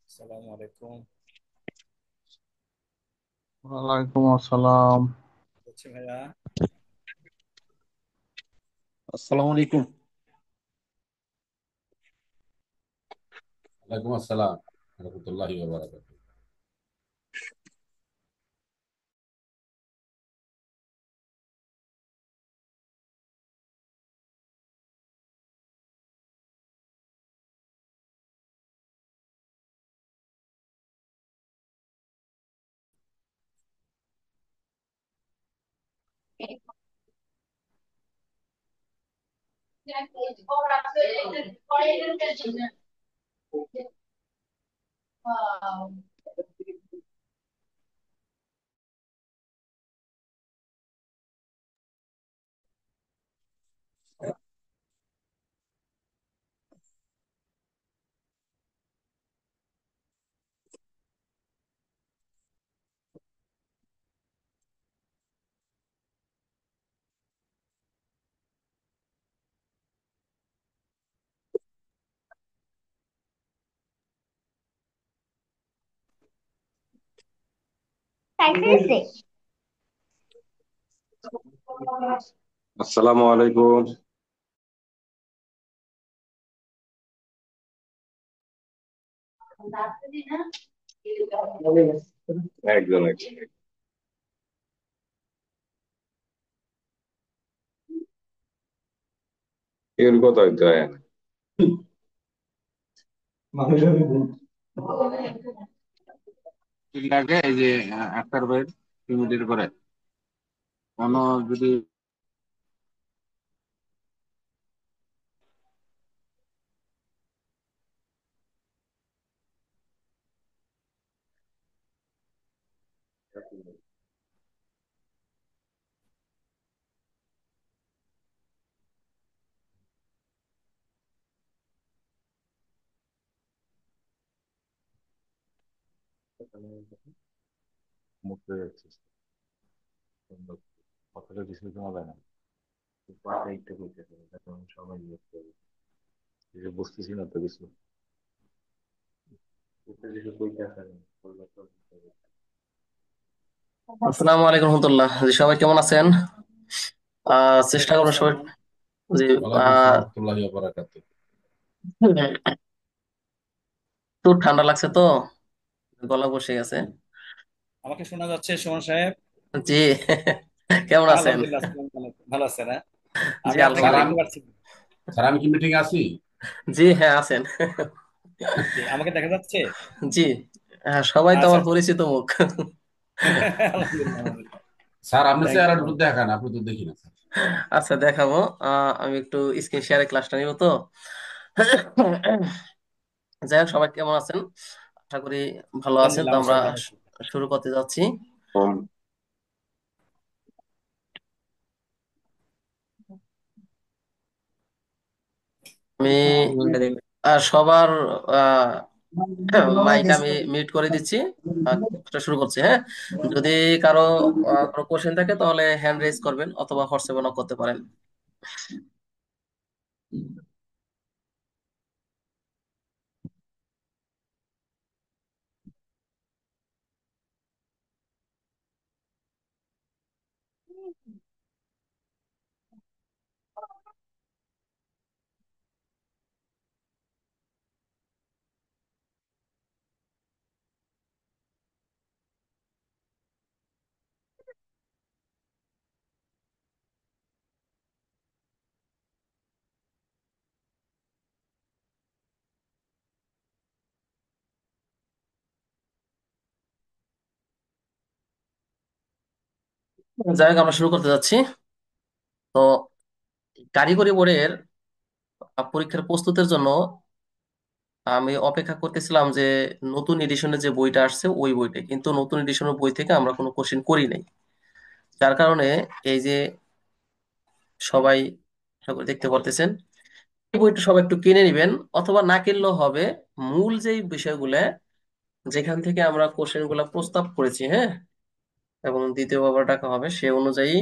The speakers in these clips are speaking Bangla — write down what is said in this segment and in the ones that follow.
আসসালামু আলাইকুম। ওয়ালাইকুম আসসালাম। হচ্ছে ভাইয়া। আসসালামু আলাইকুম। ওয়ালাইকুম আসসালাম রহমতুল্লাহি ওয়া বারাকাতুহু। আসসালামু আলাইকুম। একজন একজন এর কথা হইতে হয় না। লাগে এই যে আক্তার ভাইয়ের কমিটির করে কোনো যদি মুক্ত হয়ে যাচ্ছে, কথাটা কিছু শোনা যায় না। পাঠাইতে হইতেছে এখন সবাই বুঝতেছি না তো কিছু কিছু কইতেছে না বললে তো আসসালামু আলাইকুম রহমতুল্লাহ। জি, সবাই কেমন আছেন? চেষ্টা ওয়ালাইকুম করবেন সবাই। আসসালাম। জি। ওয়ালাইকুম আহ, আসসালাম রহমতুল্লাহি ওয়া বারাকাতুহু। একটু ঠান্ডা লাগছে তো, গলা বসে গেছে। আমাকে শোনা যাচ্ছে সুমন সাহেব? জি। কেমন আছেন? আলহামদুলিল্লাহ, আসসালামু আলাইকুম। ভালো আছেন? হ্যাঁ, জি, আমি আপনাকে স্যার আলহামদুলিল্লাহ। আমি দেখতে পাচ্ছি। স্যার আমি কি মিটিং আছি? জি, হ্যাঁ আছেন। জি, আমাকে দেখা যাচ্ছে? জি। সবাই তো আচ্ছা আমার আচ্ছা। পরিচিত মুখ। আলহামদুলিল্লাহ, আলহামদুলিল্লাহ। স্যার আপনি থ্যাংক চেহারা ইউ। একটু দেখান, আপনি তো দেখি না স্যার। আচ্ছা, দেখাবো। আমি একটু স্ক্রিন শেয়ারে ক্লাসটা নিব তো। যাই হোক, সবাই কেমন আছেন? আশা করি ভালো আছেন। আলহামদুলিল্লাহ, তো আমরা আমরা সবাই ভালো আছি। শুরু করতে যাচ্ছি। আমি সবার মাইক আমি মিউট করে দিচ্ছি। ক্লাসটা শুরু করছি, হ্যাঁ। যদি কারো কোনো কোশ্চেন থাকে তাহলে হ্যান্ড রেজ করবেন অথবা হোয়াটসঅ্যাপে নক করতে পারেন। যাই হোক, আমরা শুরু করতে যাচ্ছি। তো কারিগরি বোর্ডের পরীক্ষার প্রস্তুতের জন্য আমি অপেক্ষা করতেছিলাম যে নতুন এডিশনের যে বইটা আসছে ওই বইটা, কিন্তু নতুন এডিশনের বই থেকে আমরা কোনো কোশ্চেন করি নাই। যার কারণে এই যে সবাই আশা করি দেখতে পারতেছেন, এই বইটা সবাই একটু কিনে নিবেন, অথবা না কিনলেও হবে। মূল যেই বিষয়গুলো যেখান থেকে আমরা কোশ্চেন গুলা প্রস্তাব করেছি, হ্যাঁ, এবং দ্বিতীয়বার ডাকা হবে সে অনুযায়ী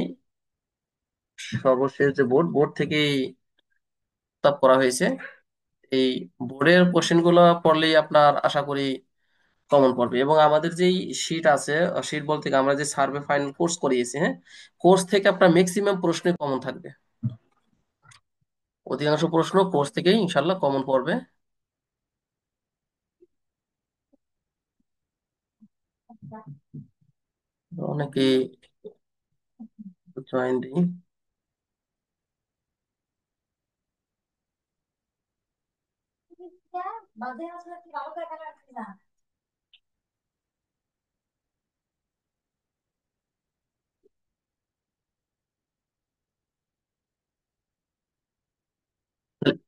সর্বশেষ যে বোর্ড থেকেই প্রস্তাব করা হয়েছে। এই বোর্ডের কোশ্চেন গুলো পড়লেই আপনার আশা করি কমন পড়বে। এবং আমাদের যেই শীট আছে, শীট বলতে কি আমরা যে সার্ভে ফাইনাল কোর্স করিয়েছি, হ্যাঁ, কোর্স থেকে আপনার ম্যাক্সিমাম প্রশ্নই কমন থাকবে। অধিকাংশ প্রশ্ন কোর্স থেকেই ইনশাল্লাহ কমন পড়বে। অনেকে জয়েন দিই।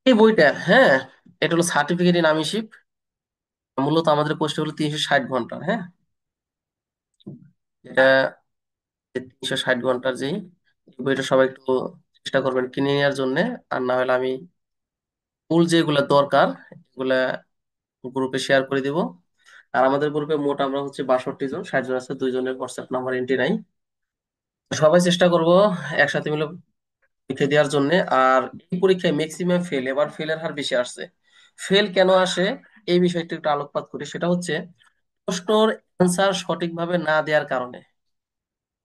এই বইটা, হ্যাঁ, এটা হলো সার্টিফিকেট ইন আমিশিপ। মূলত আমাদের কোর্সটা হলো 360 ঘন্টা, হ্যাঁ। এটা 360 ঘন্টার যেই এই বইটা সবাই একটু চেষ্টা করবেন কিনে নেওয়ার জন্য। আর না হলে আমি মূল যেগুলা দরকার এগুলা গ্রুপে শেয়ার করে দিব। আর আমাদের গ্রুপে মোট আমরা হচ্ছে 62 জন, 60 জন আছে, 2 জনের হোয়াটসঅ্যাপ নাম্বার এন্ট্রি নাই। সবাই চেষ্টা করব একসাথে মিলে পরীক্ষা দেওয়ার জন্য। আর এই পরীক্ষায় ম্যাক্সিমাম ফেল, এবার ফেলের হার বেশি আসছে। ফেল কেন আসে এই বিষয়টা একটু আলোকপাত করি। সেটা হচ্ছে প্রশ্নের অ্যান্সার সঠিকভাবে না দেওয়ার কারণে।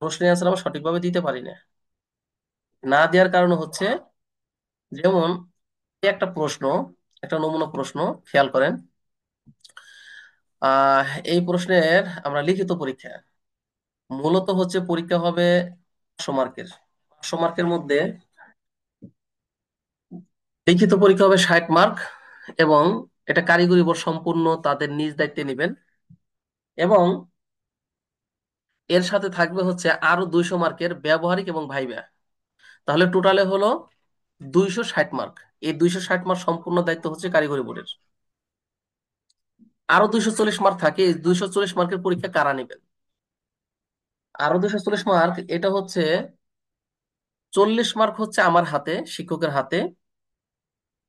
প্রশ্নের অ্যান্সার আমরা সঠিকভাবে দিতে পারি না। না দেওয়ার কারণ হচ্ছে, যেমন এই একটা প্রশ্ন, একটা নমুনা প্রশ্ন খেয়াল করেন। এই প্রশ্নের আমরা লিখিত পরীক্ষা, মূলত হচ্ছে পরীক্ষা হবে 500 মার্কের। 500 মার্কের মধ্যে লিখিত পরীক্ষা হবে 60 মার্ক। এবং এটা কারিগরি বোর্ড সম্পূর্ণ তাদের নিজ দায়িত্বে নেবেন। এবং এর সাথে থাকবে হচ্ছে আরো 200 মার্কের ব্যবহারিক এবং ভাইবা। তাহলে টোটালে হলো 260 মার্ক। এই 260 মার্ক সম্পূর্ণ দায়িত্ব হচ্ছে কারিগরি বোর্ডের। আরো 240 মার্ক থাকে, এই 240 মার্কের পরীক্ষা কারা নেবেন? আরো 240 মার্ক, এটা হচ্ছে 40 মার্ক হচ্ছে আমার হাতে, শিক্ষকের হাতে।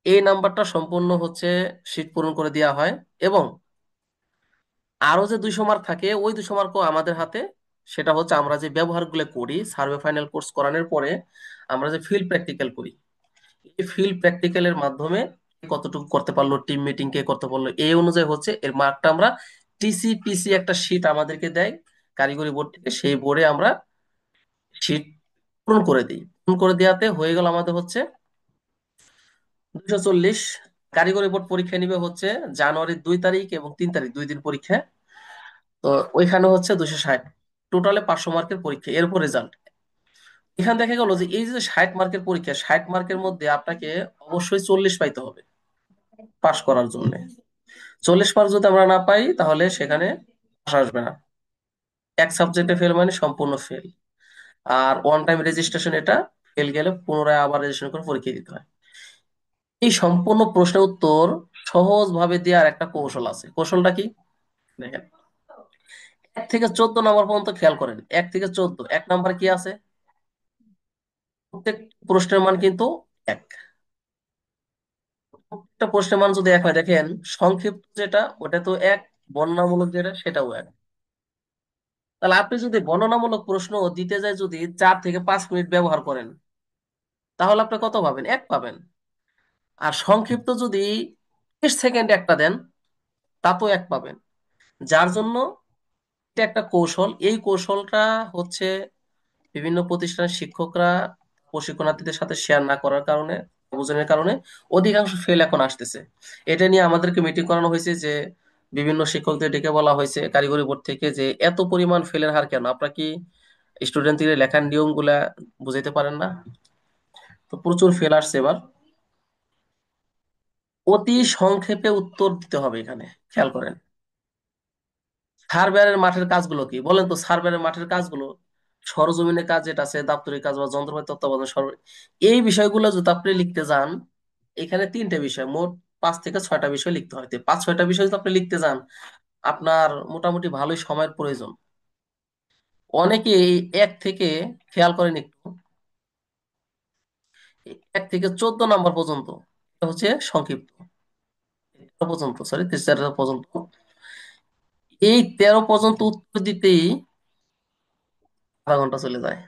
এই নাম্বারটা সম্পূর্ণ হচ্ছে শীট পূরণ করে দেওয়া হয়। এবং আরো যে 200 মার্ক থাকে ওই 200 মার্কও আমাদের হাতে, সেটা হচ্ছে আমরা যে ব্যবহারগুলো করি সার্ভে ফাইনাল কোর্স করানোর পরে আমরা যে ফিল্ড প্র্যাকটিক্যাল করি, এই ফিল্ড প্র্যাকটিক্যালের মাধ্যমে কে কতটুকু করতে পারলো, টিম মিটিং কে করতে পারলো, এই অনুযায়ী হচ্ছে এর মার্কটা আমরা টিসিপিসি একটা শীট আমাদেরকে দেয় কারিগরি বোর্ড থেকে, সেই বোর্ডে আমরা শীট পূরণ করে দিই। পূরণ করে দেওয়াতে হয়ে গেল আমাদের হচ্ছে 240। কারিগরি বোর্ড পরীক্ষা নিবে হচ্ছে জানুয়ারির 2 তারিখ এবং 3 তারিখ, 2 দিন পরীক্ষা। তো ওইখানে হচ্ছে 260, টোটালে 500 মার্কের পরীক্ষা, এরপর রেজাল্ট। এখানে দেখা গেল যে এই যে 60 মার্কের পরীক্ষা, 60 মার্কের মধ্যে আপনাকে অবশ্যই 40 পাইতে হবে পাশ করার জন্য। 40 মার্ক যদি আমরা না পাই তাহলে সেখানে পাশ আসবে না। এক সাবজেক্টে ফেল মানে সম্পূর্ণ ফেল। আর ওয়ান টাইম রেজিস্ট্রেশন, এটা ফেল গেলে পুনরায় আবার রেজিস্ট্রেশন করে পরীক্ষা দিতে হয়। এই সম্পূর্ণ প্রশ্নের উত্তর সহজ ভাবে দেওয়ার একটা কৌশল আছে। কৌশলটা কি দেখেন, 1 থেকে 14 নম্বর পর্যন্ত খেয়াল করেন। 1 থেকে 14, 1 নম্বর কি আছে? প্রত্যেক প্রশ্নের মান কিন্তু এক। একটা প্রশ্নের মান যদি এক হয়, দেখেন সংক্ষিপ্ত যেটা ওটা তো এক, বর্ণনামূলক যেটা সেটাও এক। তাহলে আপনি যদি বর্ণনামূলক প্রশ্ন দিতে যায় যদি 4 থেকে 5 মিনিট ব্যবহার করেন, তাহলে আপনি কত পাবেন? এক পাবেন। আর সংক্ষিপ্ত যদি 30 সেকেন্ড একটা দেন, তাতেও এক পাবেন। যার জন্য এটা একটা কৌশল। এই কৌশলটা হচ্ছে বিভিন্ন প্রতিষ্ঠানের শিক্ষকরা প্রশিক্ষণার্থীদের সাথে শেয়ার না করার কারণে, বোঝানোর কারণে অধিকাংশ ফেল এখন আসতেছে। এটা নিয়ে আমাদেরকে মিটিং করানো হয়েছে, যে বিভিন্ন শিক্ষকদের ডেকে বলা হয়েছে কারিগরি বোর্ড থেকে, যে এত পরিমাণ ফেলের হার কেন? আপনারা কি স্টুডেন্টদের লেখার নিয়ম গুলা বুঝাইতে পারেন না? তো প্রচুর ফেল আসছে এবার। অতি সংক্ষেপে উত্তর দিতে হবে এখানে, খেয়াল করেন। সার্ভেয়ারের মাঠের কাজগুলো কি বলেন তো? সার্ভেয়ারের মাঠের কাজগুলো, সরজমিনের কাজ যেটা আছে, দাপ্তরিক কাজ বা যন্ত্রপাতি তত্ত্বাবধান এই বিষয়গুলো যদি আপনি লিখতে যান, এখানে 3টে বিষয়, মোট 5 থেকে 6টা বিষয় লিখতে হয়। তো 5-6টা বিষয় যদি আপনি লিখতে যান, আপনার মোটামুটি ভালোই সময়ের প্রয়োজন। অনেকে এই এক থেকে, খেয়াল করেন একটু, 1 থেকে 14 নম্বর পর্যন্ত এটা হচ্ছে সংক্ষিপ্ত, 13 পর্যন্ত, সরি 13 পর্যন্ত, এই 13 পর্যন্ত উত্তর দিতেই আধা ঘন্টা চলে যায়।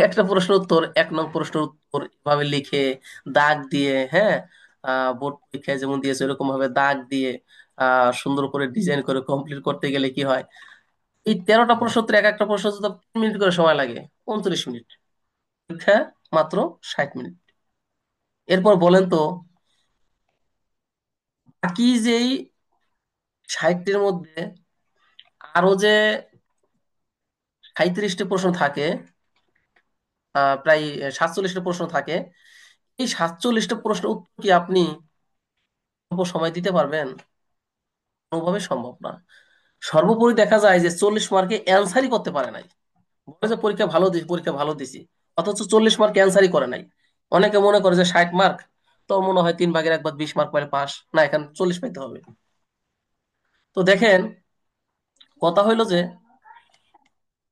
একটা প্রশ্ন উত্তর, 1 নং প্রশ্নের উত্তর এভাবে লিখে দাগ দিয়ে, হ্যাঁ, বোর্ড পরীক্ষায় যেমন দিয়েছে এরকম ভাবে দাগ দিয়ে সুন্দর করে ডিজাইন করে কমপ্লিট করতে গেলে কি হয়, এই 13টা প্রশ্ন উত্তর, এক একটা প্রশ্ন যদি 3 মিনিট করে সময় লাগে, 39 মিনিট। পরীক্ষা মাত্র 60 মিনিট। এরপর বলেন তো, বাকি যেই 60টির মধ্যে আরো যে 37টি প্রশ্ন থাকে, প্রায় 47টা প্রশ্ন থাকে, এই 47টা প্রশ্নের উত্তর কি আপনি অল্প সময় দিতে পারবেন? কোনোভাবে সম্ভব না। সর্বোপরি দেখা যায় যে 40 মার্কে অ্যান্সারই করতে পারে নাই। বলে যে পরীক্ষা ভালো দিছি, পরীক্ষা ভালো দিছি, অথচ 40 মার্কে অ্যান্সারই করে নাই। অনেকে মনে করে যে 60 মার্ক, তো মনে হয় 3 ভাগের 1 ভাগ 20 মার্ক পাইলে পাস, না এখানে 40 পাইতে হবে। তো দেখেন, কথা হইলো যে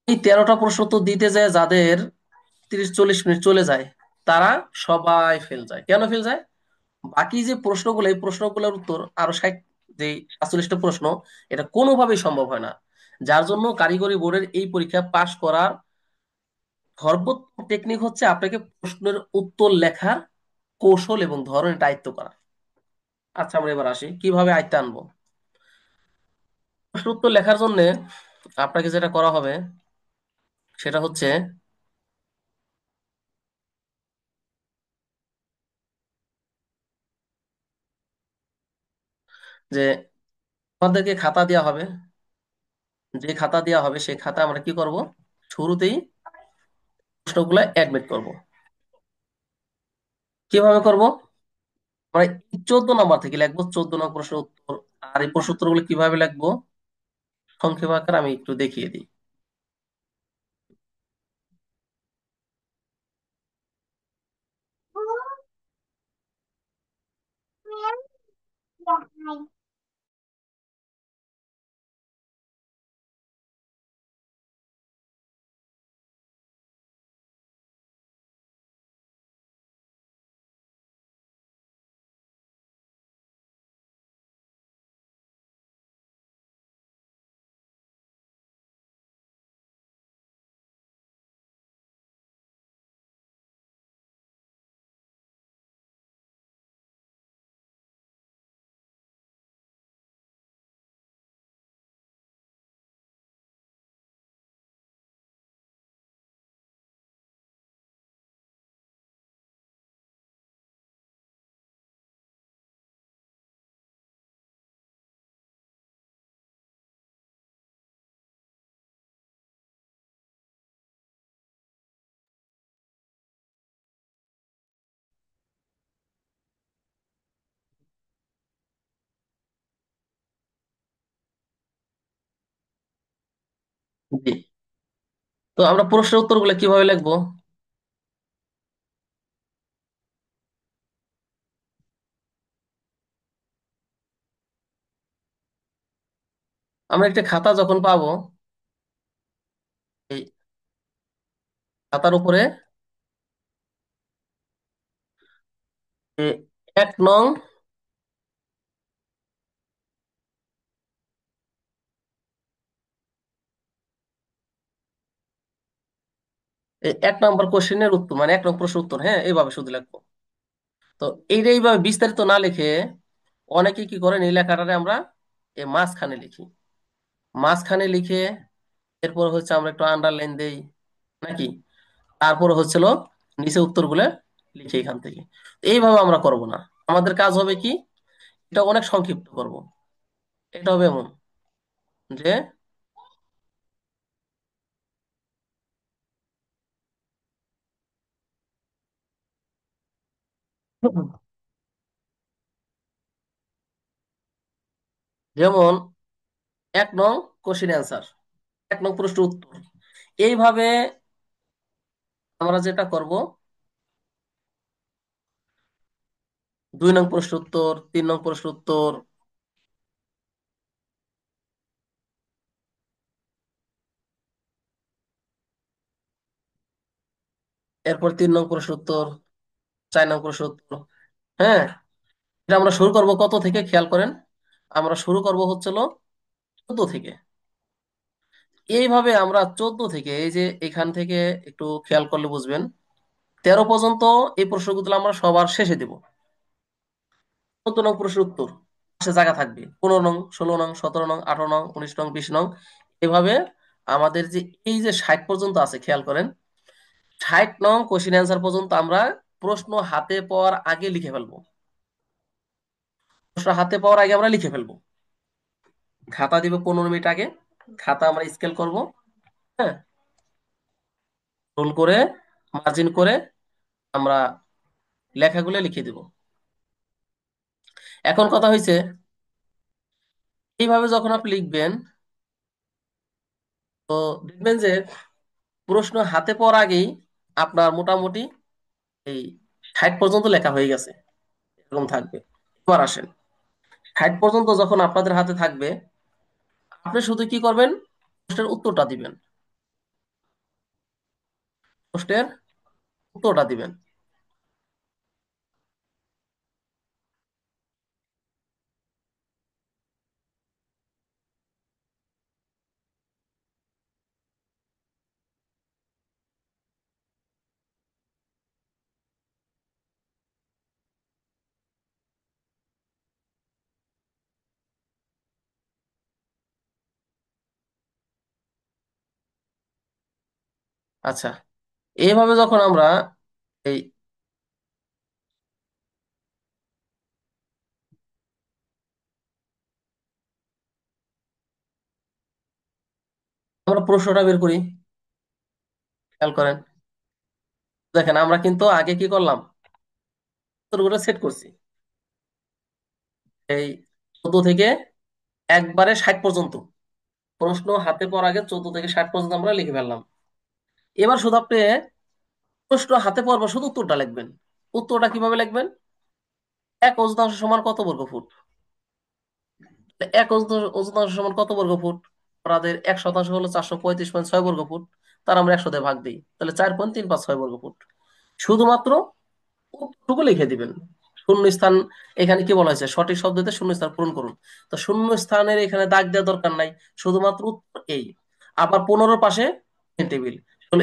এই 13টা প্রশ্ন তো দিতে যায় যাদের 30-40 মিনিট চলে যায়, তারা সবাই ফেল যায়। কেন ফেল যায়? বাকি যে প্রশ্নগুলো, এই প্রশ্নগুলোর উত্তর আরো 60, যে 47টা প্রশ্ন, এটা কোনোভাবেই সম্ভব হয় না। যার জন্য কারিগরি বোর্ডের এই পরীক্ষা পাশ করার সর্বোত্তম টেকনিক হচ্ছে আপনাকে প্রশ্নের উত্তর লেখার কৌশল এবং ধরনের দায়িত্ব করা। আচ্ছা, আমরা এবার আসি কিভাবে আয়ত্তে আনবো। প্রশ্ন উত্তর লেখার জন্য আপনাকে যেটা করা হবে সেটা হচ্ছে যে আমাদেরকে খাতা দেওয়া হবে। যে খাতা দেওয়া হবে সেই খাতা আমরা কি করব, শুরুতেই প্রশ্নগুলো অ্যাডমিট করব। কিভাবে করব? আমরা এই 14 নম্বর থেকে লিখবো 14 নং প্রশ্নের উত্তর। আর এই প্রশ্ন উত্তরগুলো কিভাবে লিখবো সংক্ষেপ আকারে আমি একটু দেখিয়ে দিই। জি। তো আমরা প্রশ্নের উত্তরগুলো কিভাবে লিখবো? আমরা একটা খাতা যখন পাবো, এই খাতার উপরে এ, 1 নং, এই 1 নম্বর কোশ্চেনের উত্তর, মানে 1 নং প্রশ্নের উত্তর, হ্যাঁ, এইভাবে শুধু লিখবো। তো এইভাবে বিস্তারিত না লিখে অনেকে কি করেন, এই লেখাটারে আমরা এই মাঝখানে লিখি। মাঝখানে লিখে এরপর হচ্ছে আমরা একটু আন্ডারলাইন দেই নাকি, তারপর হচ্ছিল নিচে উত্তরগুলো লিখে এখান থেকে। এইভাবে আমরা করব না। আমাদের কাজ হবে কি, এটা অনেক সংক্ষিপ্ত করব। এটা হবে এমন যে, যেমন 1 নং কোশ্চেন অ্যান্সার, 1 নং প্রশ্ন উত্তর, এইভাবে আমরা যেটা করব, 2 নং প্রশ্ন উত্তর, 3 নং প্রশ্ন উত্তর, এরপর 3 নং প্রশ্ন উত্তর, 4 নং প্রশ্ন উত্তর। হ্যাঁ, এটা আমরা শুরু করব কত থেকে খেয়াল করেন, আমরা শুরু করব হচ্ছিল 14 থেকে। এইভাবে আমরা 14 থেকে, এই যে এখান থেকে একটু খেয়াল করলে বুঝবেন, 13 পর্যন্ত এই প্রশ্নগুলো আমরা সবার শেষে দিব। 14 নং প্রশ্নের উত্তর পাশে জায়গা থাকবে, 15 নং, 16 নং, 17 নং, 18 নং, 19 নং, 20 নং, এভাবে আমাদের যে এই যে 60 পর্যন্ত আছে, খেয়াল করেন, 60 নং কোশ্চেন অ্যান্সার পর্যন্ত আমরা প্রশ্ন হাতে পাওয়ার আগে লিখে ফেলবো। প্রশ্ন হাতে পাওয়ার আগে আমরা লিখে ফেলবো। খাতা দিব 15 মিনিট আগে, খাতা আমরা স্কেল করব, হ্যাঁ, রোল করে, মার্জিন করে আমরা লেখাগুলো লিখে দিব। এখন কথা হয়েছে, এইভাবে যখন আপনি লিখবেন, তো দেখবেন যে প্রশ্ন হাতে পাওয়ার আগেই আপনার মোটামুটি এই 60 পর্যন্ত লেখা হয়ে গেছে, এরকম থাকবে। এবার আসেন, 60 পর্যন্ত যখন আপনাদের হাতে থাকবে, আপনি শুধু কি করবেন, প্রশ্নের উত্তরটা দিবেন, প্রশ্নের উত্তরটা দিবেন। আচ্ছা, এইভাবে যখন আমরা এই আমরা প্রশ্নটা বের করি, খেয়াল করেন, দেখেন আমরা কিন্তু আগে কি করলাম, উত্তরগুলো সেট করছি, এই 14 থেকে একবারে 60 পর্যন্ত প্রশ্ন হাতে পাওয়ার আগে 14 থেকে 60 পর্যন্ত আমরা লিখে ফেললাম। এবার শুধু আপনি প্রশ্ন হাতে পাওয়ার পর শুধু উত্তরটা লিখবেন। উত্তরটা কিভাবে লিখবেন, 1 অযুতাংশ সমান কত বর্গ ফুট? 1 অযুতাংশ সমান কত বর্গ ফুট? আমাদের 1 শতাংশ হলো 435.6 বর্গ ফুট, তার আমরা 100 দিয়ে ভাগ দিই, তাহলে 4.356 বর্গ ফুট। শুধুমাত্র উত্তরটুকু লিখে দিবেন। শূন্য স্থান, এখানে কি বলা হয়েছে, সঠিক শব্দতে শূন্য স্থান পূরণ করুন। তো শূন্য স্থানের এখানে দাগ দেওয়ার দরকার নাই, শুধুমাত্র উত্তর এই। আবার 15 পাশে টেবিল,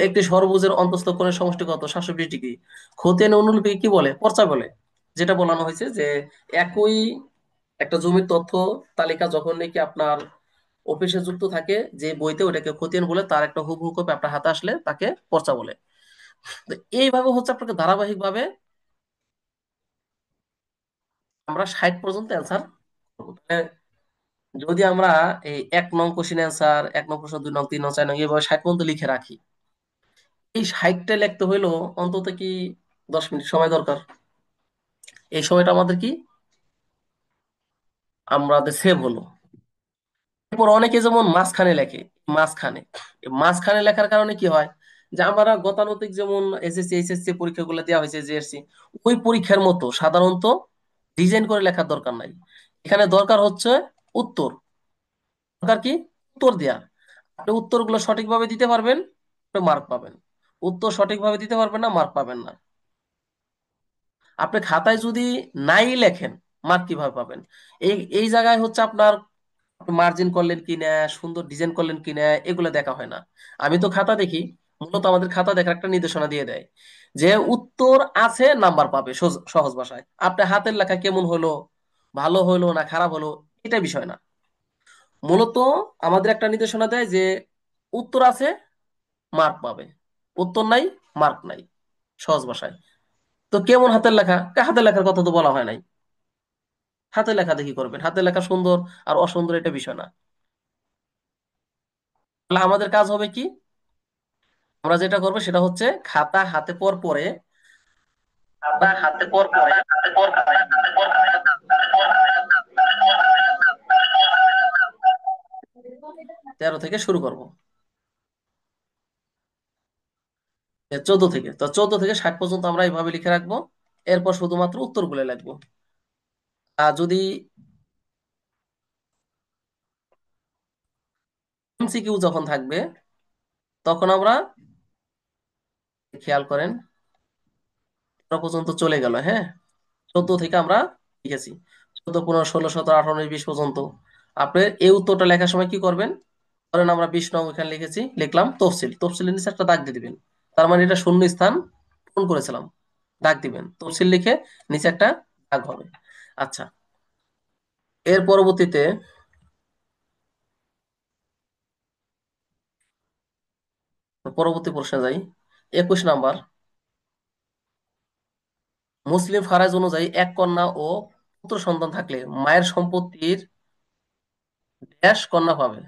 একটি ষড়ভুজের অন্তঃস্থ কোণের সমষ্টি কত, 720 ডিগ্রি। খতিয়ান অনুলিপি কি বলে, পর্চা বলে। যেটা বলানো হয়েছে যে একই একটা জমির তথ্য তালিকা যখন নাকি আপনার অফিসে যুক্ত থাকে, যে বইতে, ওটাকে খতিয়ান বলে, তার একটা হুবহু কপি আপনার হাতে আসলে তাকে পর্চা বলে। তো এইভাবে হচ্ছে আপনাকে ধারাবাহিক ভাবে আমরা 60 পর্যন্ত অ্যান্সার করবো। তাহলে যদি আমরা এই 1 নং কোশ্চেন অ্যান্সার, 1 নং প্রশ্ন, 2 নং, 3 নং, 4 নং, এভাবে 60 পর্যন্ত লিখে রাখি, এই 60টা লিখতে হইলেও অন্তত কি 10 মিনিট সময় দরকার। এই সময়টা আমাদের কি, আমাদের সেভ হলো। এরপর অনেকে যেমন মাঝখানে লেখে, মাঝখানে। এই মাঝখানে লেখার কারণে কি হয়, যে আমরা গতানুগতিক যেমন এসএসসি এইচএসসি পরীক্ষাগুলো দেওয়া হয়েছে, জিএসসি, ওই পরীক্ষার মতো সাধারণত ডিজাইন করে লেখার দরকার নাই। এখানে দরকার হচ্ছে উত্তর। দরকার কি? উত্তর দেয়া। আপনি উত্তরগুলো সঠিকভাবে দিতে পারবেন, মার্ক পাবেন। উত্তর সঠিকভাবে দিতে পারবেন না, মার্ক পাবেন না। আপনি খাতায় যদি নাই লেখেন, মার্ক কিভাবে পাবেন? এই এই জায়গায় হচ্ছে আপনার মার্জিন করলেন কিনা, সুন্দর ডিজাইন করলেন কিনা, এগুলো দেখা হয় না। আমি তো খাতা দেখি, মূলত আমাদের খাতা দেখার একটা নির্দেশনা দিয়ে দেয় যে উত্তর আছে, নাম্বার পাবে। সহজ ভাষায় আপনি হাতের লেখা কেমন হলো, ভালো হলো না খারাপ হলো, এটা বিষয় না। মূলত আমাদের একটা নির্দেশনা দেয় যে উত্তর আছে, মার্ক পাবে। উত্তর নাই, মার্ক নাই। সহজ ভাষায়। তো কেমন হাতের লেখা? হাতের লেখার কথা তো বলা হয় নাই। হাতের লেখা দেখি করবেন, হাতের লেখা সুন্দর আর অসুন্দর এটা বিষয় না। তাহলে আমাদের কাজ হবে কি, আমরা যেটা করবো সেটা হচ্ছে খাতা হাতে পর পরে, খাতা হাতে পর পরে 13 থেকে শুরু করব। 14 থেকে, তো 14 থেকে 60 পর্যন্ত আমরা এইভাবে লিখে রাখবো। এরপর শুধুমাত্র উত্তরগুলো লিখবো। আর যদি এমসিকিউ যখন থাকবে, তখন আমরা, খেয়াল করেন, 13 পর্যন্ত চলে গেল, হ্যাঁ। 14 থেকে আমরা লিখেছি 14, 15, 16, 17, 18, 19, 20 পর্যন্ত। আপনি এই উত্তরটা লেখার সময় কি করবেন? ধরেন আমরা 20 নং এখানে লিখেছি, লিখলাম তফসিল। তফসিলের নিচে একটা দাগ দিয়ে দিবেন, তার মানে এটা শূন্য স্থান পূরণ করেছিলাম। দাগ দিবেন, তফসিল লিখে নিচে একটা দাগ হবে। আচ্ছা, এর পরবর্তীতে পরবর্তী প্রশ্নে যাই। 21 নাম্বার, মুসলিম ফারাজ অনুযায়ী এক কন্যা ও পুত্র সন্তান থাকলে মায়ের সম্পত্তির ড্যাশ কন্যা পাবে।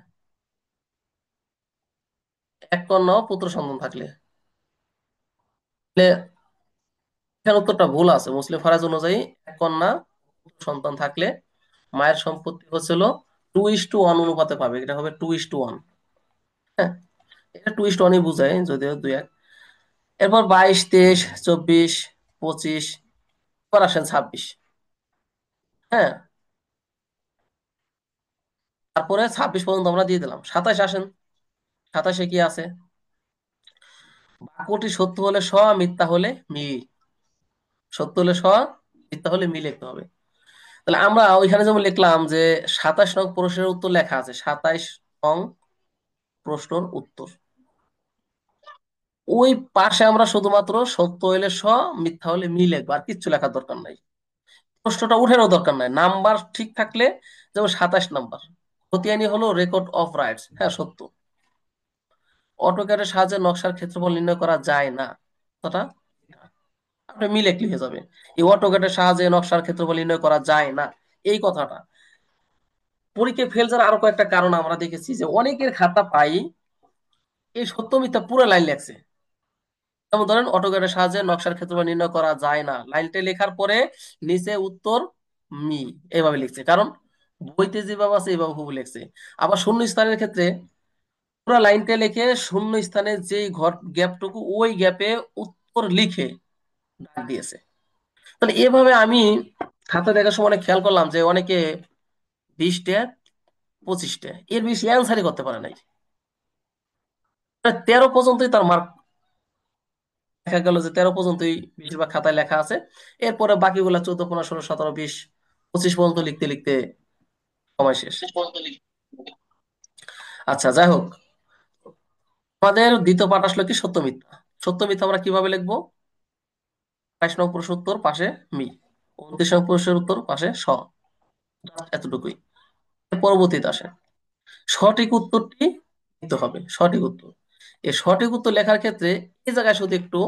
এক কন্যা ও পুত্র সন্তান থাকলে, তাহলে এখানে উত্তরটা ভুল আছে। মুসলিম ফারাজ অনুযায়ী এক কন্যা পুত্র সন্তান থাকলে মায়ের সম্পত্তি হচ্ছিল 2:1 অনুপাতে পাবে। এটা হবে 2:1। হ্যাঁ, এটা 2:1 বুঝায়, যদিও 2-1। এরপর 22, 23, 24, 25, এবার আসেন 26। হ্যাঁ, তারপরে 26 পর্যন্ত আমরা দিয়ে দিলাম। 27 আসেন। 27-এ কি আছে? বাক্যটি সত্য হলে স, মিথ্যা হলে মি। সত্য হলে স, মিথ্যা হলে মি লিখতে হবে। তাহলে আমরা ওইখানে যেমন লিখলাম যে 27 নং প্রশ্নের উত্তর লেখা আছে, 27 নং প্রশ্নের উত্তর, ওই পাশে আমরা শুধুমাত্র সত্য হলে স, মিথ্যা হলে মি লিখবো, আর কিচ্ছু লেখার দরকার নাই। প্রশ্নটা উঠানোর দরকার নাই, নাম্বার ঠিক থাকলে। যেমন 27 নাম্বার, খতিয়ানি হলো রেকর্ড অফ রাইটস, হ্যাঁ সত্য। অটোক্যাডের সাহায্যে নকশার ক্ষেত্রফল নির্ণয় করা যায় না, কথাটা আপনি মি লিখলে হয়ে যাবে। এই অটোক্যাডের সাহায্যে নকশার ক্ষেত্রফল নির্ণয় করা যায় না, এই কথাটা। পরীক্ষায় ফেল যাওয়ার আরো কয়েকটা কারণ আমরা দেখেছি, যে অনেকের খাতা পাই এই সত্য মিথ্যা পুরো লাইন লেখছে। যেমন ধরেন, অটোক্যাডের সাহায্যে নকশার ক্ষেত্রফল নির্ণয় করা যায় না, লাইনটা লেখার পরে নিচে উত্তর মি এইভাবে লিখছে, কারণ বইতে যেভাবে আছে এইভাবে হুবহু লিখছে। আবার শূন্য স্থানের ক্ষেত্রে পুরো লাইনটা লিখে শূন্য স্থানে যেই ঘর গ্যাপটুকু, ওই গ্যাপে উত্তর লিখে দাগ দিয়েছে। তাহলে এভাবে আমি খাতা দেখার সময় অনেক খেয়াল করলাম যে অনেকে 20টা, 25টা, এর বেশি অ্যান্সারই করতে পারে নাই। 13 পর্যন্তই তার মার্ক। দেখা গেল যে 13 পর্যন্তই বেশিরভাগ খাতায় লেখা আছে। এরপরে বাকিগুলা 14, 15, 16, 17, 20, 25 পর্যন্ত লিখতে লিখতে সময় শেষ। আচ্ছা, যাই হোক, আমাদের দ্বিতীয় পাঠ আসলো কি, সত্য মিথ্যা। সত্য মিথ্যা আমরা কিভাবে লিখবো? 22 নং প্রশ্নের উত্তর পাশে মি, 29 নং প্রশ্নের উত্তর পাশে স, এতটুকুই। পরবর্তীতে আসে সঠিক উত্তরটি দিতে হবে। সঠিক উত্তর, এই সঠিক উত্তর লেখার ক্ষেত্রে এই জায়গায় শুধু একটু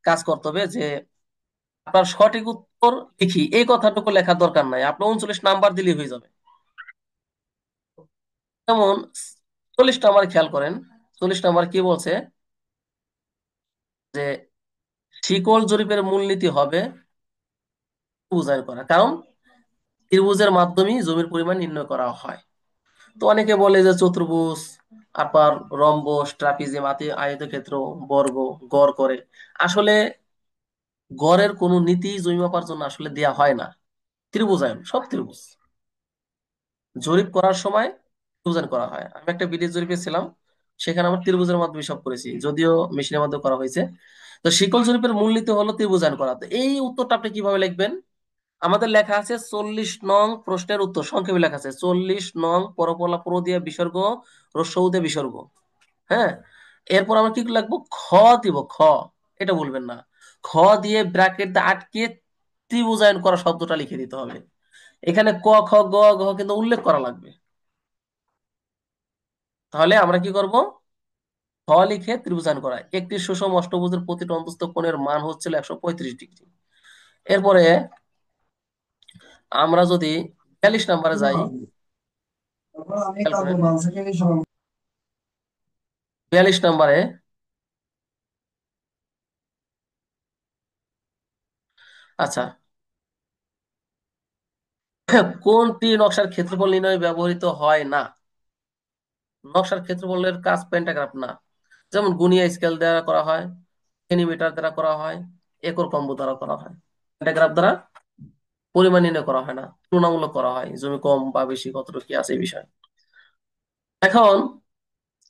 কাজ করতে হবে, যে আপনার সঠিক উত্তর লিখি এই কথাটুকু লেখার দরকার নাই, আপনার 39 নাম্বার দিলেই হয়ে যাবে। যেমন 40 নাম্বার খেয়াল করেন, 40 নাম্বার কি বলছে, যে শিকল জরিপের মূলনীতি হবে ত্রিভুজায়ন করা, কারণ ত্রিভুজের মাধ্যমে জমির পরিমাণ নির্ণয় করা হয়। তো অনেকে বলে যে চতুর্ভুজ, তারপর রম্বস, ট্রাপিজিয়াম, আয়তক্ষেত্র, বর্গ, গড় করে। আসলে গড়ের কোনো নীতি জমি মাপার জন্য আসলে দেয়া হয় না। ত্রিভুজায়ন, সব ত্রিভুজ জরিপ করার সময় ত্রিভুজায়ন করা হয়। আমি একটা বিদেশ জরিপে ছিলাম, সেখানে আমার ত্রিভুজের মাধ্যমে সব করেছি, যদিও মেশিনের মাধ্যমে করা হয়েছে। তো শিকল জরিপের মূলনীতি হলো ত্রিভুজায়ন করা। তো এই উত্তরটা আপনি কিভাবে লিখবেন? আমাদের লেখা আছে 40 নং প্রশ্নের উত্তর, সংক্ষেপে লেখা আছে 40 নং পরপলা প্রো দিয়ে বিসর্গ, রস্যউ দিয়ে বিসর্গ। হ্যাঁ, এরপর আমরা কি লিখবো? খ দিব, খ। এটা বলবেন না, খ দিয়ে ব্র্যাকেট দিয়ে আটকে ত্রিভুজায়ন করা শব্দটা লিখে দিতে হবে। এখানে ক, খ, গ, ঘ কিন্তু উল্লেখ করা লাগবে। তাহলে আমরা কি করব? খ লিখে ত্রিভুজায়ন করা। একটি সুষম অষ্টভুজের প্রতিটি অন্তস্থ কোণের মান হচ্ছিল 135 ডিগ্রি। এরপরে আমরা যদি 42 নম্বরে যাই, খেয়াল করেন 42 নম্বরে, আচ্ছা, কোনটি নকশার ক্ষেত্রফল নির্ণয়ে ব্যবহৃত হয় না? নকশার ক্ষেত্রফলের কাজ পেন্টাগ্রাফ না। যেমন গুনিয়া স্কেল দ্বারা করা হয়, সেন্টিমিটার দ্বারা করা হয়, একর কম্ব দ্বারা করা হয়। প্যারাগ্রাফ দ্বারা পরিমাণ নির্ণয় করা হয় না, তুলনামূলক করা হয়, জমি কম বা বেশি কতটুকু কি আছে এই বিষয়ে। এখন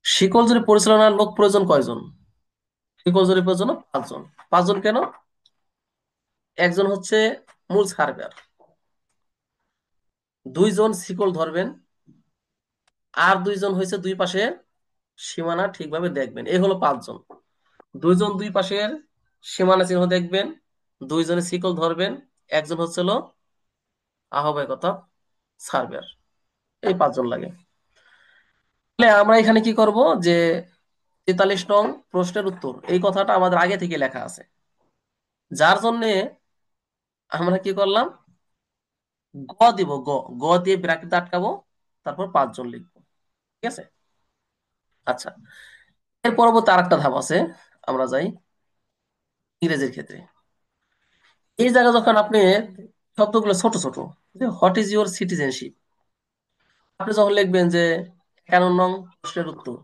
শিকল জরিপ পরিচালনার লোক প্রয়োজন কয়জন? শিকল জরিপের জন্য 5 জন। 5 জন কেন? একজন হচ্ছে মূল সার্ভেয়ার, 2 জন শিকল ধরবেন, আর 2 জন হয়েছে দুই পাশে সীমানা ঠিকভাবে দেখবেন। এই হলো 5 জন। 2 জন দুই পাশের সীমানা চিহ্ন দেখবেন, 2 জনে শিকল ধরবেন, একজন হচ্ছিল আহ্বায়ক অর্থাৎ সার্ভেয়ার। এই 5 জন লাগে। তাহলে আমরা এখানে কি করব? যে 43 নং প্রশ্নের উত্তর, এই কথাটা আমাদের আগে থেকে লেখা আছে, যার জন্য আমরা কি করলাম? গ দিব, গ। গ দিয়ে ব্র্যাকেট আটকাবো, তারপর 5 জন লিখবো। ঠিক আছে? আচ্ছা, এর পরবর্তী আরেকটা ধাপ আছে, আমরা যাই ইংরেজির ক্ষেত্রে। এই জায়গা যখন আপনি শব্দগুলো ছোট ছোট, যে হোয়াট ইজ ইউর সিটিজেনশিপ, আপনি যখন লিখবেন যে 51 নং প্রশ্নের উত্তর,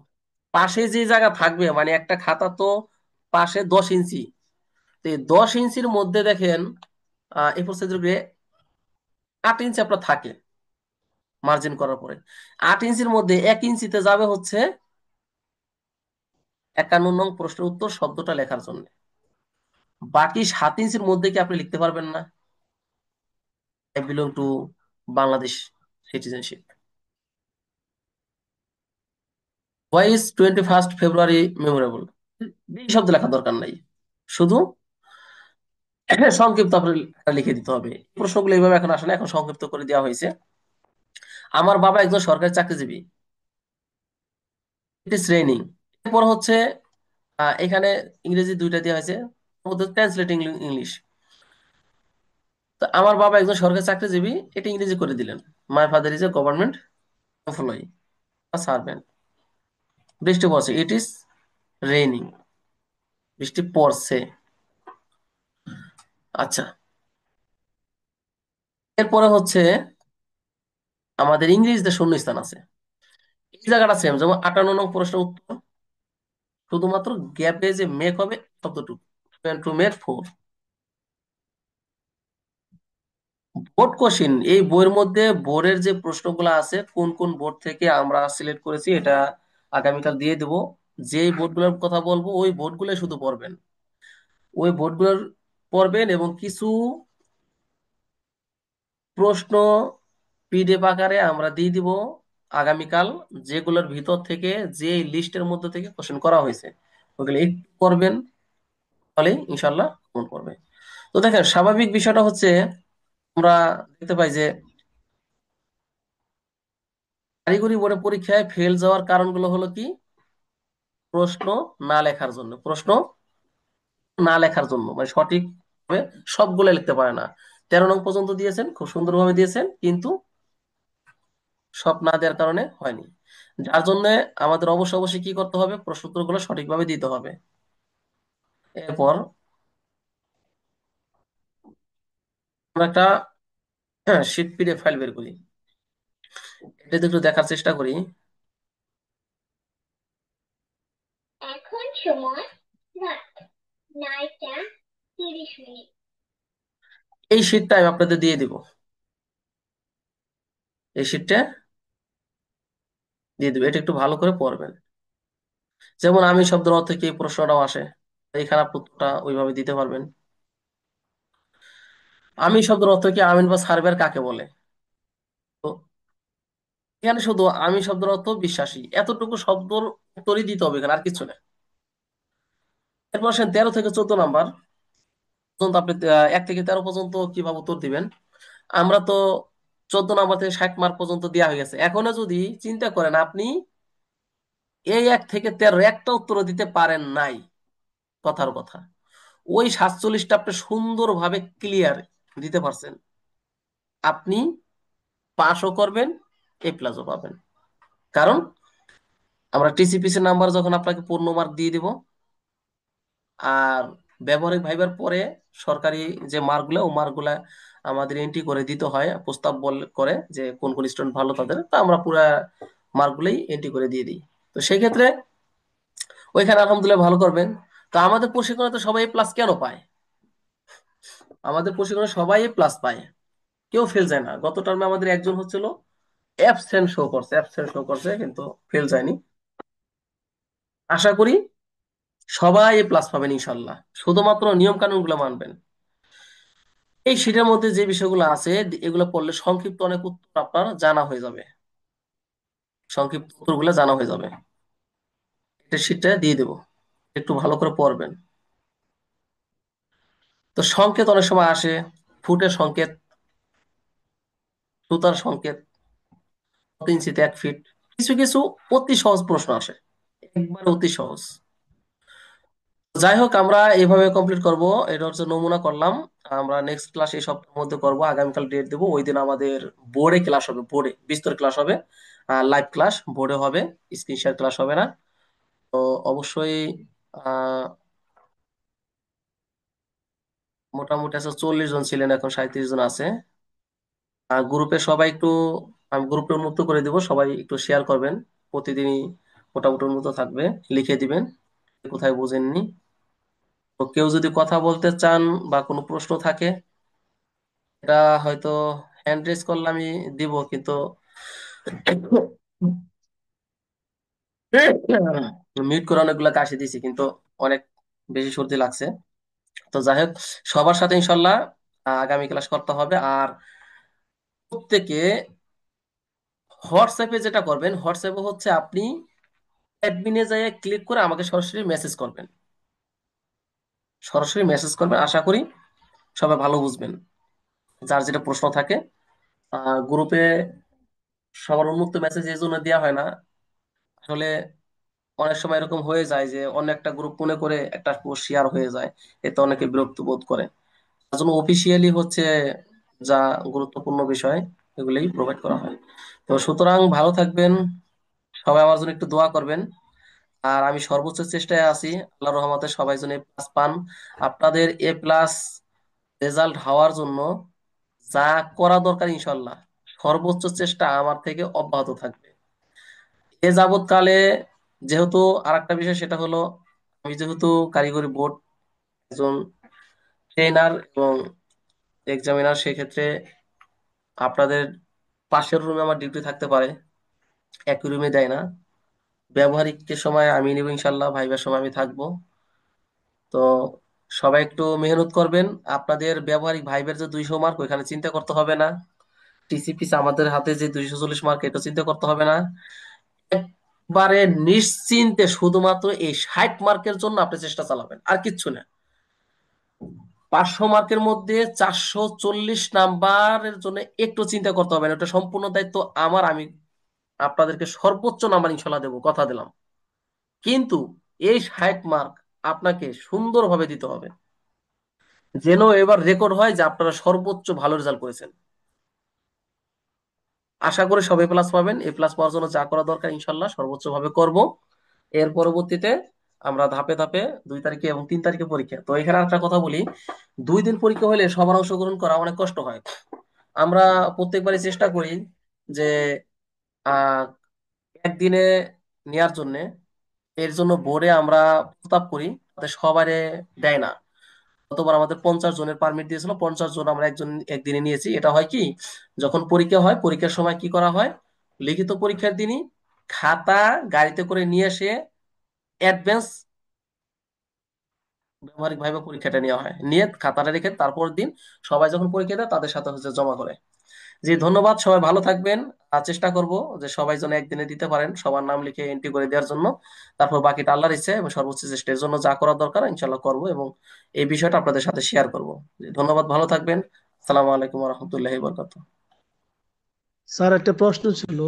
পাশে যে জায়গা থাকবে, মানে একটা খাতা তো পাশে 10 ইঞ্চি, তো এই 10 ইঞ্চির মধ্যে দেখেন এই প্রসিডিউরে 8 ইঞ্চি আপনার থাকে মার্জিন করার পরে। 8 ইঞ্চির মধ্যে 1 ইঞ্চিতে যাবে হচ্ছে 51 নং প্রশ্নের উত্তর শব্দটা লেখার জন্য। বাকি 7 ইঞ্চির মধ্যে কি আপনি লিখতে পারবেন না I belong to Bangladesh citizenship? Why is 21 February memorable? এই শব্দ লেখার দরকার নাই, শুধু সংক্ষিপ্ত আপনার লিখে দিতে হবে। প্রশ্নগুলো এইভাবে এখন আসলে এখন সংক্ষিপ্ত করে দেওয়া হয়েছে। আমার বাবা একজন সরকারি চাকরিজীবী, ইট ইজ রেইনিং। এরপর হচ্ছে এখানে ইংরেজি দুইটা দেওয়া হয়েছে, ট্রান্সলেটিং ইংলিশ। তো আমার বাবা একজন সরকারি চাকরিজীবী, এটা ইংরেজি করে দিলেন, my father is a government employee বা সার্ভেন্ট। বৃষ্টি পড়ছে, ইট ইজ রেইনিং, বৃষ্টি পড়ছে। আচ্ছা, এরপরে হচ্ছে আমাদের ইংরেজিতে শূন্যস্থান আছে, এই জায়গাটা সেম যেমন 58 নং প্রশ্নের উত্তর, শুধুমাত্র গ্যাপে যে মেক হবে শব্দটুকু, টু মেক 4। বোর্ড কোশ্চিন, এই বইয়ের মধ্যে বোর্ডের যে প্রশ্নগুলো আছে, কোন কোন বোর্ড থেকে আমরা সিলেক্ট করেছি এটা আগামীকাল দিয়ে দেব। যে বোর্ডগুলোর কথা বলবো ওই বোর্ডগুলো শুধু পড়বেন, ওই বোর্ডগুলোর পড়বেন, এবং কিছু প্রশ্ন পিডিএফ আকারে আমরা দিয়ে দিব আগামীকাল, যেগুলোর ভিতর থেকে, যে লিস্টের মধ্যে থেকে কোশ্চেন করা হয়েছে ওগুলো একটু পড়বেন, তাহলে ইনশাল্লাহ মন পড়বে। তো দেখেন, স্বাভাবিক বিষয়টা হচ্ছে আমরা দেখতে পাই যে কারিগরি বোর্ডে পরীক্ষায় ফেল যাওয়ার কারণগুলো হলো কি? প্রশ্ন না লেখার জন্য, প্রশ্ন না লেখার জন্য, মানে সঠিক সবগুলো লিখতে পারে না। 13 নং পর্যন্ত দিয়েছেন, খুব সুন্দরভাবে দিয়েছেন, কিন্তু সব না দেওয়ার কারণে হয়নি। যার জন্য আমাদের অবশ্যই অবশ্যই কি করতে হবে? প্রশ্ন উত্তরগুলো সঠিকভাবে দিতে হবে। এরপর আমরা একটা শীট পিডিএফ ফাইল বের করি, এটা একটু দেখার চেষ্টা করি। এই শীটটা আমি আপনাদের দিয়ে দিব, এই শীটটা দিয়ে দিব, এটা একটু ভালো করে পড়বেন। যেমন আমি শব্দের অর্থ কি, এই প্রশ্নটাও আসে, এখানে আপনি উত্তরটা ওইভাবে দিতে পারবেন। আমি শব্দের অর্থ কি, আমিন বা সার্ভেয়ার কাকে বলে? তো এখানে শুধু আমি শব্দের অর্থ বিশ্বাসী, এতটুকু শব্দের উত্তরই দিতে হবে এখানে, আর কিছু না। এরপর আসেন 13 থেকে 14 নাম্বার পর্যন্ত, আপনি 1 থেকে 13 পর্যন্ত কিভাবে উত্তর দিবেন। আমরা তো 14 নাম্বার থেকে 60 মার্ক পর্যন্ত দেওয়া হয়ে গেছে। এখনো যদি চিন্তা করেন আপনি এই 1 থেকে 13 একটা উত্তর দিতে পারেন নাই, কথার কথা, ওই 47টা আপনি সুন্দরভাবে ক্লিয়ার দিতে পারছেন, আপনি পাসও করবেন, A+ও পাবেন। কারণ আমরা টিসিপিসি নাম্বার যখন আপনাকে পূর্ণ মার্ক দিয়ে দিব, আর ব্যবহারিক ভাইবার পরে সরকারি যে মার্কগুলো, ও মার্কগুলা আমাদের এন্ট্রি করে দিতে হয়, প্রস্তাব করে যে কোন কোন স্টুডেন্ট ভালো তাদের, তা আমরা পুরা মার্কগুলোই এন্ট্রি করে দিয়ে দিই। তো সেই ক্ষেত্রে ওইখানে আলহামদুলিল্লাহ ভালো করবেন। তো আমাদের প্রশিক্ষণে তো সবাই প্লাস কেন পায়? আমাদের প্রশিক্ষণে সবাই প্লাস পায়, কেউ ফেল যায় না। গত টার্মে আমাদের একজন হচ্ছিল অ্যাবসেন্ট শো করছে কিন্তু ফেল যায়নি। আশা করি সবাই প্লাস পাবেন ইনশাল্লাহ, শুধুমাত্র নিয়ম কানুন গুলো মানবেন। এই শীটের মধ্যে যে বিষয়গুলো আছে এগুলো পড়লে সংক্ষিপ্ত অনেক উত্তর আপনার জানা হয়ে যাবে, সংক্ষিপ্ত উত্তরগুলো জানা হয়ে যাবে। এটা শীটটা দিয়ে দেবো, একটু ভালো করে পড়বেন। তো সংকেত অনেক সময় আসে, ফুটের সংকেত, সুতার সংকেত, কত ইঞ্চিতে 1 ফিট, কিছু কিছু অতি সহজ প্রশ্ন আসে, একবারে অতি সহজ। যাই হোক, আমরা এইভাবে কমপ্লিট করব, এটা হচ্ছে নমুনা করলাম। আমরা নেক্সট ক্লাস এই সপ্তাহের মধ্যে করব, আগামীকাল ডেট দেবো, ওই দিন আমাদের বোর্ডে ক্লাস হবে, বোর্ডে বিস্তর ক্লাস হবে, লাইভ ক্লাস বোর্ডে হবে, স্ক্রিন শেয়ার ক্লাস হবে না। তো অবশ্যই আহ মোটামুটি আছে 40 জন ছিলেন, এখন 37 জন আছে। গ্রুপে সবাই একটু, আমি গ্রুপটা উন্মুক্ত করে দিব, সবাই একটু শেয়ার করবেন, প্রতিদিনই মোটামুটি উন্মুক্ত থাকবে, লিখে দিবেন কোথায় বুঝেননি। তো কেউ যদি কথা বলতে চান বা কোনো প্রশ্ন থাকে, এটা হয়তো হ্যান্ড রেজ করলে আমি দিব, কিন্তু মিউট করে অনেকগুলো কাশি দিছি, কিন্তু অনেক বেশি সর্দি লাগছে। তো যাই হোক, সবার সাথে ইনশাল্লাহ আগামী ক্লাস করতে হবে। আর প্রত্যেকে হোয়াটসঅ্যাপে যেটা করবেন, হোয়াটসঅ্যাপে হচ্ছে আপনি অ্যাডমিনে যাই ক্লিক করে আমাকে সরাসরি মেসেজ করবেন, সরাসরি মেসেজ করবেন। আশা করি সবাই ভালো বুঝবেন, যার যেটা প্রশ্ন থাকে। গ্রুপে সবার উন্মুক্ত মেসেজ এই জন্য দেওয়া হয় না, আসলে অনেক সময় এরকম হয়ে যায় যে অন্য একটা গ্রুপ মনে করে একটা পোস্ট শেয়ার হয়ে যায়, এতে অনেকে বিরক্ত বোধ করে। তার জন্য অফিসিয়ালি হচ্ছে যা গুরুত্বপূর্ণ বিষয় এগুলোই প্রোভাইড করা হয়। তো সুতরাং ভালো থাকবেন, সবাই আমার জন্য একটু দোয়া করবেন। আর আমি সর্বোচ্চ চেষ্টায় আছি আল্লাহর রহমতে সবাই যেন A+ পান। আপনাদের A+ রেজাল্ট হওয়ার জন্য যা করা দরকার ইনশাল্লাহ সর্বোচ্চ চেষ্টা আমার থেকে অব্যাহত থাকবে। এ যাবৎকালে যেহেতু আরেকটা বিষয় সেটা হলো, আমি যেহেতু কারিগরি বোর্ড একজন ট্রেনার এবং এক্সামিনার, সেক্ষেত্রে আপনাদের পাশের রুমে আমার ডিউটি থাকতে পারে, একই রুমে দেয় না। ব্যবহারিকের সময় আমি নিব ইনশাল্লাহ, ভাইবার সময় আমি থাকবো। তো সবাই একটু মেহনত করবেন। আপনাদের ব্যবহারিক ভাইবের যে 200 মার্ক, ওইখানে চিন্তা করতে হবে না। টিসিপিস আমাদের হাতে যে 240 মার্ক, এটা চিন্তা করতে হবে না। একবারে নিশ্চিন্তে শুধুমাত্র এই 60 মার্কের জন্য আপনি চেষ্টা চালাবেন, আর কিচ্ছু না। 500 মার্কের মধ্যে 440 নাম্বারের জন্য একটু চিন্তা করতে হবে না, এটা সম্পূর্ণ দায়িত্ব আমার। আমি আপনাদেরকে সর্বোচ্চ নাম্বার ইনশাল্লাহ দেবো, কথা দিলাম। কিন্তু এই 60 মার্ক আপনাকে সুন্দরভাবে দিতে হবে, যেন এবার রেকর্ড হয় যে আপনারা সর্বোচ্চ ভালো রেজাল্ট করেছেন। আশা করি সবাই প্লাস পাবেন। A+ পাওয়ার জন্য যা করা দরকার ইনশাল্লাহ সর্বোচ্চ ভাবে করব। এর পরবর্তীতে আমরা ধাপে ধাপে 2 তারিখে এবং 3 তারিখে পরীক্ষা। তো এখানে একটা কথা বলি, 2 দিন পরীক্ষা হলে সবার অংশগ্রহণ করা অনেক কষ্ট হয়। আমরা প্রত্যেকবারই চেষ্টা করি যে আহ একদিনে নেয়ার জন্য, এর জন্য বোর্ডে আমরা প্রস্তাব করি, তাদের সবারে দেয় না। গতবার আমাদের 50 জনের পারমিট দিয়েছিল, 50 জন আমরা একদিনে নিয়েছি। এটা হয় কি, যখন পরীক্ষা হয় পরীক্ষার সময় কি করা হয়, লিখিত পরীক্ষার দিনই খাতা গাড়িতে করে নিয়ে এসে অ্যাডভান্স ব্যবহারিক ভাবে পরীক্ষাটা নেওয়া হয়, নিয়ে খাতাটা রেখে তারপর দিন সবাই যখন পরীক্ষা দেয় তাদের সাথে জমা করে। জি ধন্যবাদ, সবাই ভালো থাকবেন। আর চেষ্টা করব যে সবাই যেন একদিনে দিতে পারেন, সবার নাম লিখে এন্ট্রি করে দেওয়ার জন্য। তারপর বাকিটা আল্লাহর ইচ্ছে এবং সর্বোচ্চ চেষ্টার জন্য যা করার দরকার ইনশাল্লাহ করব, এবং এই বিষয়টা আপনাদের সাথে শেয়ার করব। জি, ধন্যবাদ, ভালো থাকবেন। আসসালামু আলাইকুম রহমতুল্লাহি বরকাত। স্যার একটা প্রশ্ন ছিল।